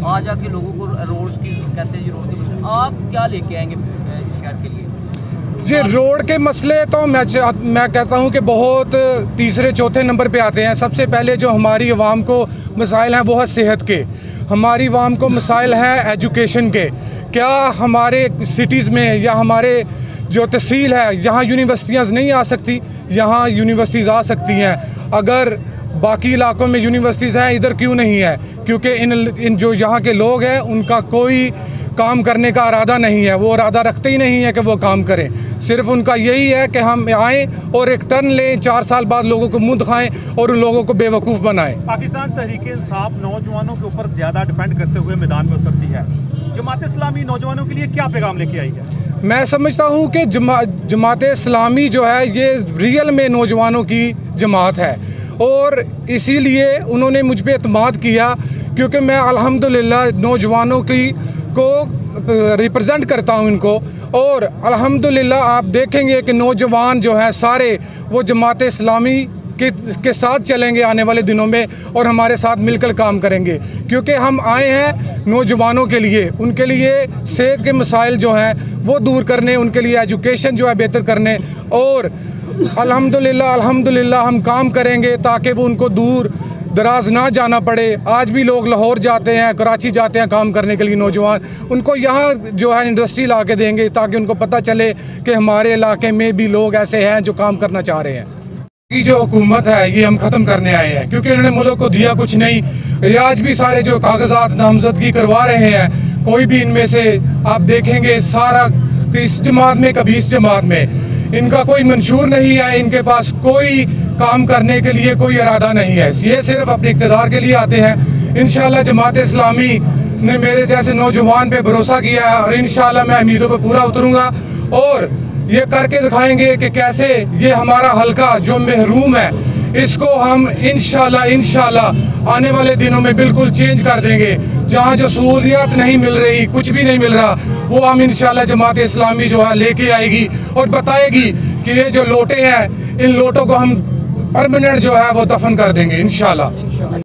आज आके लोगों को रोड की कहते हैं जी, रोड के मसले आप क्या लेके आएंगे शहर के लिए? जी, रोड के मसले तो मैं कहता हूं कि बहुत तीसरे चौथे नंबर पे आते हैं। सबसे पहले जो हमारी आवाम को मसाइल हैं वो है सेहत के, हमारी आवाम को मसाइल हैं एजुकेशन के। क्या हमारे सिटीज़ में या हमारे जो तहसील है यहाँ यूनिवर्सिटियाँ नहीं आ सकती? यहाँ यूनिवर्सिटीज़ आ सकती हैं। अगर बाकी इलाकों में यूनिवर्सिटीज़ हैं, इधर क्यों नहीं है? क्योंकि इन जो यहाँ के लोग हैं उनका कोई काम करने का इरादा नहीं है, वो इरादा रखते ही नहीं है कि वो काम करें। सिर्फ उनका यही है कि हम आएँ और एक टर्न लें, 4 साल बाद लोगों को मुंह दिखाएं और उन लोगों को बेवकूफ़ बनाएं। पाकिस्तान तहरीक-ए-इंसाफ नौजवानों के ऊपर ज़्यादा डिपेंड करते हुए मैदान में उतरती है। जमात इस्लामी नौजवानों के लिए क्या पैगाम लेके आई है? मैं समझता हूँ कि जमात इस्लामी जो है ये रियल में नौजवानों की जमात है और इसीलिए उन्होंने मुझ पे एतमाद किया, क्योंकि मैं अल्हम्दुलिल्लाह नौजवानों को रिप्रेजेंट करता हूं इनको। और अल्हम्दुलिल्लाह आप देखेंगे कि नौजवान जो हैं सारे वो जमात इस्लामी के साथ चलेंगे आने वाले दिनों में और हमारे साथ मिलकर काम करेंगे, क्योंकि हम आए हैं नौजवानों के लिए, उनके लिए सेहत के मसाइल जो हैं वो दूर करने, उनके लिए एजुकेशन जो है बेहतर करने। और अल्हम्दुलिल्लाह हम काम करेंगे ताकि वो उनको दूर दराज ना जाना पड़े। आज भी लोग लाहौर जाते हैं, कराची जाते हैं काम करने के लिए नौजवान, उनको यहाँ जो है इंडस्ट्री ला के देंगे ताकि उनको पता चले कि हमारे इलाके में भी लोग ऐसे हैं जो काम करना चाह रहे हैं। ये जो हुकूमत है ये हम ख़त्म करने आए हैं, क्योंकि उन्होंने मुल्क को दिया कुछ नहीं। ये आज भी सारे जो कागजात नामजदगी करवा रहे हैं, कोई भी इनमें से आप देखेंगे सारा इस जमात में कभी इस जमात में, इनका कोई मंशूर नहीं है, इनके पास कोई काम करने के लिए कोई इरादा नहीं है। ये सिर्फ अपने इक़्तिदार के लिए आते हैं। इंशाल्लाह जमात इस्लामी ने मेरे जैसे नौजवान पे भरोसा किया है और इंशाल्लाह मैं उम्मीदों पे पूरा उतरूंगा और ये करके दिखाएंगे कि कैसे ये हमारा हल्का जो महरूम है इसको हम इंशाल्लाह आने वाले दिनों में बिल्कुल चेंज कर देंगे। जहाँ जो सहूलियत नहीं मिल रही, कुछ भी नहीं मिल रहा, वो हम इंशाल्लाह जमात इस्लामी जो है लेके आएगी और बताएगी कि ये जो लोटे हैं इन लोटों को हम परमानेंट जो है वो दफन कर देंगे इंशाल्लाह।